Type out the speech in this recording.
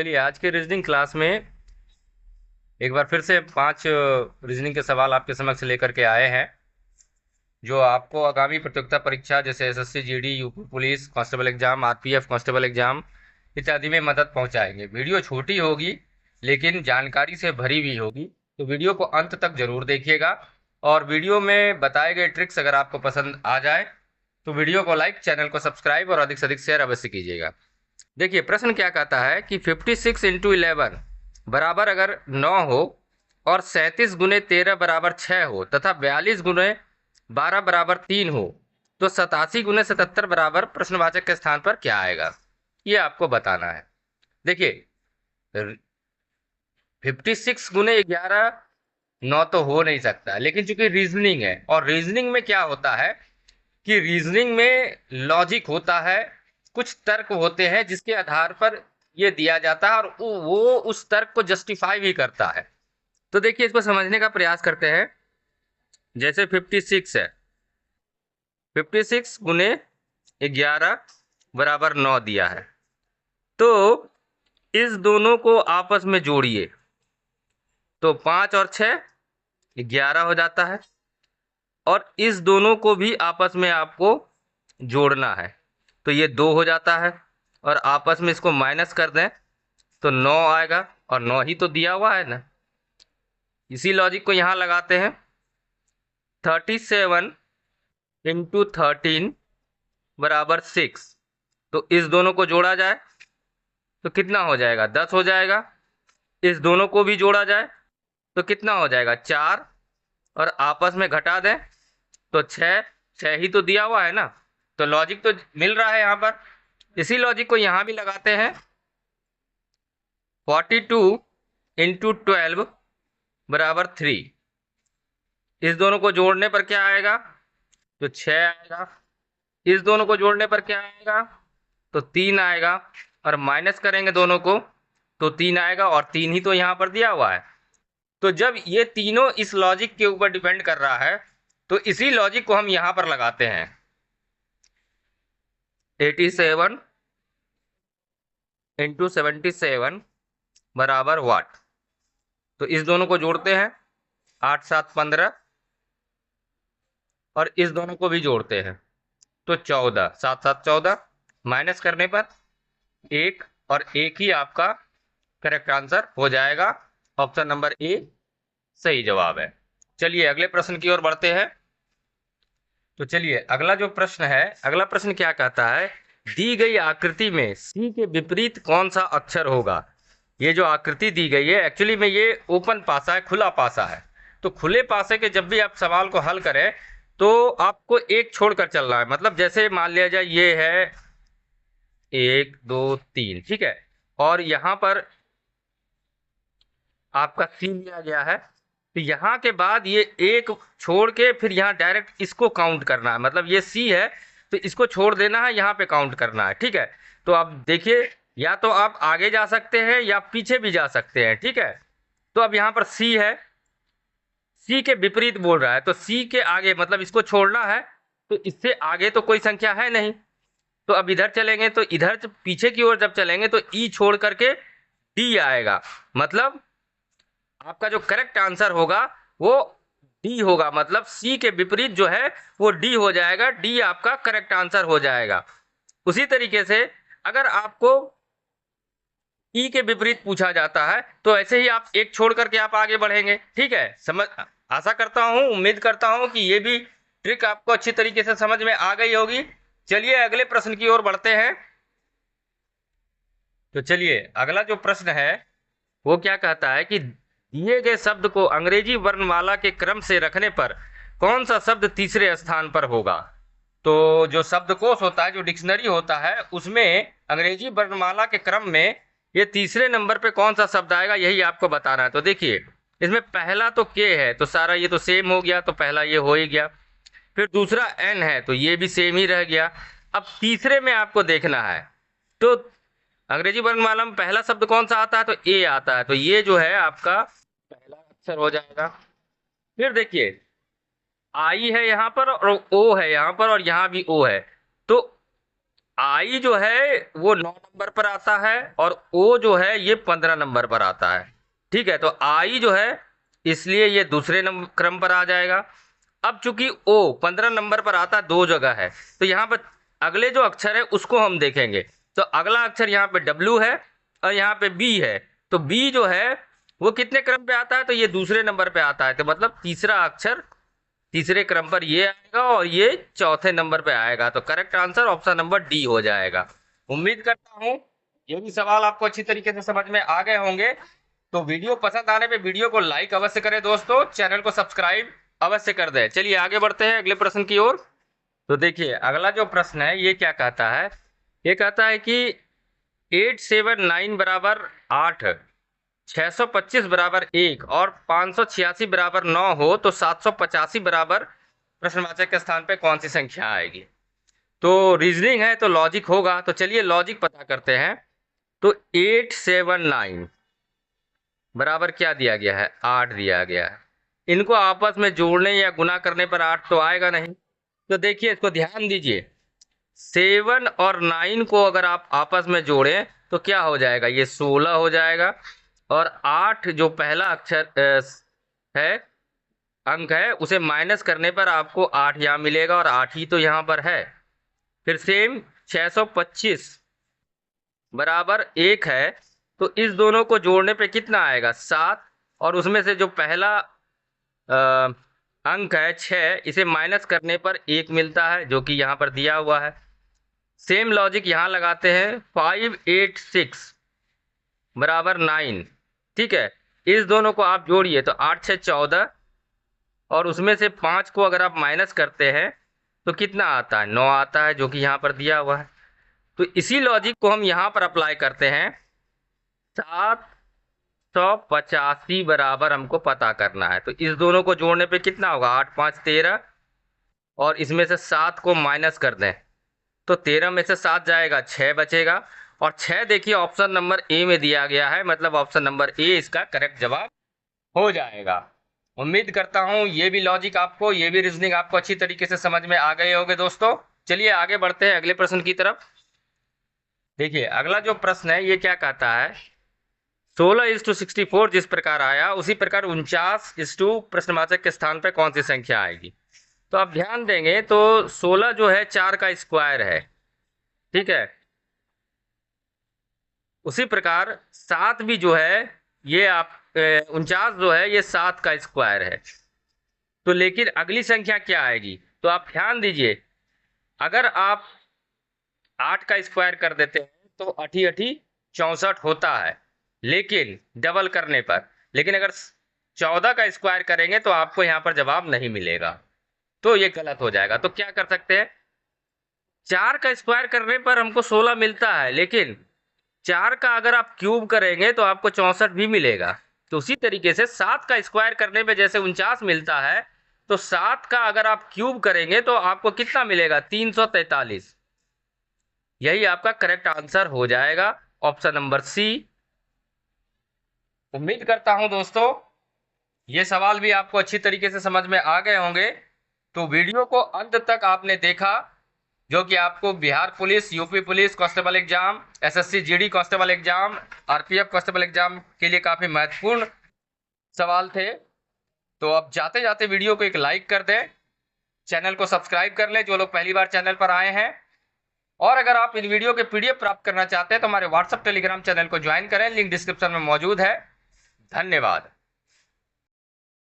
चलिए आज के रीजनिंग क्लास में एक बार फिर से 5 रीजनिंग के सवाल आपके समक्ष लेकर के आए हैं जो आपको आगामी प्रतियोगिता परीक्षा जैसे SSC GD UP police constable exam RPF constable exam इत्यादि में मदद पहुंचाएंगे। वीडियो छोटी होगी लेकिन जानकारी से भरी हुई होगी, तो वीडियो को अंत तक जरूर देखिएगा। और वीडियो में बताए गए ट्रिक्स अगर आपको पसंद आ जाए तो वीडियो को लाइक, चैनल को सब्सक्राइब और अधिक से अधिक शेयर अवश्य कीजिएगा। देखिए प्रश्न क्या कहता है कि 56 इंटू 11 बराबर अगर 9 हो और 37 गुने 13 बराबर 6 हो तथा 42 गुने 12 बराबर 3 हो तो 87 गुने 77 बराबर प्रश्नवाचक के स्थान पर क्या आएगा, ये आपको बताना है। देखिए 56 गुने 11 9 तो हो नहीं सकता, लेकिन चूंकि रीजनिंग है और रीजनिंग में क्या होता है कि रीजनिंग में लॉजिक होता है, कुछ तर्क होते हैं जिसके आधार पर ये दिया जाता है और वो उस तर्क को जस्टिफाई भी करता है। तो देखिए इसको समझने का प्रयास करते हैं। जैसे 56 है, 56 गुने 11 बराबर 9 दिया है, तो इस दोनों को आपस में जोड़िए तो 5 और 6 11 हो जाता है, और इस दोनों को भी आपस में आपको जोड़ना है तो ये 2 हो जाता है, और आपस में इसको माइनस कर दें तो 9 आएगा, और 9 ही तो दिया हुआ है ना। इसी लॉजिक को यहां लगाते हैं। 37 इंटू 13 बराबर 6, तो इस दोनों को जोड़ा जाए तो कितना हो जाएगा, 10 हो जाएगा। इस दोनों को भी जोड़ा जाए तो कितना हो जाएगा, 4, और आपस में घटा दें तो 6, 6 ही तो दिया हुआ है ना। तो लॉजिक तो मिल रहा है यहाँ पर, इसी लॉजिक को यहाँ भी लगाते हैं। 42 इंटू 12 बराबर 3, इस दोनों को जोड़ने पर क्या आएगा, तो 6 आएगा। इस दोनों को जोड़ने पर क्या आएगा, तो 3 आएगा, और माइनस करेंगे दोनों को तो 3 आएगा, और 3 ही तो यहाँ पर दिया हुआ है। तो जब ये तीनों इस लॉजिक के ऊपर डिपेंड कर रहा है तो इसी लॉजिक को हम यहाँ पर लगाते हैं। 87 इंटू 77 बराबर वाट, तो इस दोनों को जोड़ते हैं 8 7 15, और इस दोनों को भी जोड़ते हैं तो 14, 7 7 14, माइनस करने पर 1, और 1 ही आपका करेक्ट आंसर हो जाएगा। ऑप्शन नंबर ए सही जवाब है। चलिए अगले प्रश्न की ओर बढ़ते हैं। तो चलिए अगला जो प्रश्न है, अगला प्रश्न क्या कहता है, दी गई आकृति में सी के विपरीत कौन सा अक्षर होगा। ये जो आकृति दी गई है एक्चुअली में ये ओपन पासा है, खुला पासा है। तो खुले पासे के जब भी आप सवाल को हल करें तो आपको एक छोड़कर चलना है। मतलब जैसे मान लिया जाए ये है 1 2 3, ठीक है, और यहाँ पर आपका सी लिया गया है, तो यहाँ के बाद ये एक छोड़ के फिर यहाँ डायरेक्ट इसको काउंट करना है। मतलब ये सी है तो इसको छोड़ देना है, यहाँ पे काउंट करना है, ठीक है। तो आप देखिए या तो आप आगे जा सकते हैं या पीछे भी जा सकते हैं, ठीक है। तो अब यहाँ पर सी है, सी के विपरीत बोल रहा है तो सी के आगे मतलब इसको छोड़ना है, तो इससे आगे तो कोई संख्या है नहीं। तो अब इधर चलेंगे तो इधर पीछे की ओर जब चलेंगे तो ई छोड़ करके डी आएगा। मतलब आपका जो करेक्ट आंसर होगा वो डी होगा। मतलब सी के विपरीत जो है वो डी हो जाएगा, डी आपका करेक्ट आंसर हो जाएगा। उसी तरीके से अगर आपको ई के विपरीत पूछा जाता है तो ऐसे ही आप एक छोड़ करके आप आगे बढ़ेंगे, ठीक है। समझ, आशा करता हूं, उम्मीद करता हूं कि ये भी ट्रिक आपको अच्छी तरीके से समझ में आ गई होगी। चलिए अगले प्रश्न की ओर बढ़ते हैं। तो चलिए अगला जो प्रश्न है वो क्या कहता है कि दिए गए शब्द को अंग्रेजी वर्णमाला के क्रम से रखने पर कौन सा शब्द तीसरे स्थान पर होगा। तो जो शब्दकोश होता है, जो डिक्शनरी होता है, उसमें अंग्रेजी वर्णमाला के क्रम में ये तीसरे नंबर पे कौन सा शब्द आएगा यही आपको बताना है। तो देखिए इसमें पहला तो के है तो सारा ये तो सेम हो गया, तो पहला ये हो ही गया। फिर दूसरा एन है तो ये भी सेम ही रह गया। अब तीसरे में आपको देखना है, तो अंग्रेजी वर्णमाला में पहला शब्द कौन सा आता है, तो ए आता है, तो ये जो है आपका पहला अक्षर हो जाएगा। फिर देखिए आई है यहाँ पर और ओ है यहाँ पर और यहाँ भी ओ है, तो आई जो है वो 9 नंबर पर आता है और ओ जो है ये 15 नंबर पर आता है। ठीक है, तो आई जो है इसलिए ये दूसरे नंबर क्रम पर आ जाएगा। अब चूंकि ओ 15 नंबर पर आता है, दो जगह है, तो यहाँ पर अगले जो अक्षर है उसको हम देखेंगे। तो अगला अक्षर यहाँ पे डब्ल्यू है और यहाँ पे बी है। तो बी जो है वो कितने क्रम पे आता है, तो ये दूसरे नंबर पे आता है। तो मतलब तीसरा अक्षर तीसरे क्रम पर ये आएगा और ये चौथे नंबर पे आएगा। तो correct answer option number D हो जाएगा। उम्मीद करता हूँ ये भी सवाल आपको अच्छी तरीके से समझ में आ गए होंगे। तो वीडियो पसंद आने पे वीडियो को लाइक अवश्य करें दोस्तों, चैनल को सब्सक्राइब अवश्य कर दें। चलिए आगे बढ़ते हैं अगले प्रश्न की ओर। तो देखिए अगला जो प्रश्न है ये क्या कहता है, ये कहता है कि 879 बराबर 8, 625 बराबर 1 और 586 बराबर 9 हो तो 785 बराबर प्रश्नवाचक के स्थान पे कौन सी संख्या आएगी। तो रीजनिंग है तो लॉजिक होगा, तो चलिए लॉजिक पता करते हैं। तो 879 बराबर क्या दिया गया है, 8 दिया गया है। इनको आपस में जोड़ने या गुना करने पर 8 तो आएगा नहीं। तो देखिए इसको ध्यान दीजिए, 7 और 9 को अगर आप आपस में जोड़ें तो क्या हो जाएगा, ये 16 हो जाएगा। और 8 जो पहला अक्षर है, अंक है, उसे माइनस करने पर आपको 8 यहाँ मिलेगा और 8 ही तो यहाँ पर है। फिर सेम 625 बराबर 1 है, तो इस दोनों को जोड़ने पे कितना आएगा, 7। और उसमें से जो पहला अंक है 6, इसे माइनस करने पर 1 मिलता है जो कि यहाँ पर दिया हुआ है। सेम लॉजिक यहाँ लगाते हैं, 586 बराबर 9। ठीक है, इस दोनों को आप जोड़िए तो 8 6 14 और उसमें से 5 को अगर आप माइनस करते हैं तो कितना आता है, 9 आता है जो कि यहाँ पर दिया हुआ है। तो इसी लॉजिक को हम यहाँ पर अप्लाई करते हैं। 785 बराबर हमको पता करना है, तो इस दोनों को जोड़ने पे कितना होगा, 8 5 13 और इसमें से 7 को माइनस कर दें तो 13 में से 7 जाएगा, 6 बचेगा। और 6 देखिए ऑप्शन नंबर ए में दिया गया है, मतलब ऑप्शन नंबर ए इसका करेक्ट जवाब हो जाएगा। उम्मीद करता हूं ये भी लॉजिक आपको, ये भी रीजनिंग आपको अच्छी तरीके से समझ में आ गए होंगे दोस्तों। चलिए आगे बढ़ते हैं अगले प्रश्न की तरफ। देखिए अगला जो प्रश्न है ये क्या कहता है, 16:64 जिस प्रकार आया उसी प्रकार 49 प्रश्नवाचक के स्थान पर कौन सी संख्या आएगी। तो आप ध्यान देंगे तो 16 जो है 4 का स्क्वायर है। ठीक है, उसी प्रकार 7 भी जो है ये आप 49 जो है ये 7 का स्क्वायर है। तो लेकिन अगली संख्या क्या आएगी, तो आप ध्यान दीजिए, अगर आप 8 का स्क्वायर कर देते हैं तो 8 8 64 होता है, लेकिन डबल करने पर। लेकिन अगर 14 का स्क्वायर करेंगे तो आपको यहाँ पर जवाब नहीं मिलेगा, तो ये गलत हो जाएगा। तो क्या कर सकते हैं, 4 का स्क्वायर करने पर हमको 16 मिलता है, लेकिन 4 का अगर आप क्यूब करेंगे तो आपको 64 भी मिलेगा। तो उसी तरीके से 7 का स्क्वायर करने पे जैसे 49 मिलता है, तो 7 का अगर आप क्यूब करेंगे तो आपको कितना मिलेगा, 343। यही आपका करेक्ट आंसर हो जाएगा, ऑप्शन नंबर सी। उम्मीद करता हूं दोस्तों ये सवाल भी आपको अच्छी तरीके से समझ में आ गए होंगे। तो वीडियो को अंत तक आपने देखा, जो कि आपको Bihar police, UP police constable exam, SSC GD constable exam, RPF constable exam के लिए काफी महत्वपूर्ण सवाल थे। तो अब जाते जाते वीडियो को एक लाइक कर दें, चैनल को सब्सक्राइब कर लें जो लोग पहली बार चैनल पर आए हैं। और अगर आप इन वीडियो के पीडीएफ प्राप्त करना चाहते हैं तो हमारे व्हाट्सएप टेलीग्राम चैनल को ज्वाइन करें, लिंक डिस्क्रिप्शन में मौजूद है। धन्यवाद।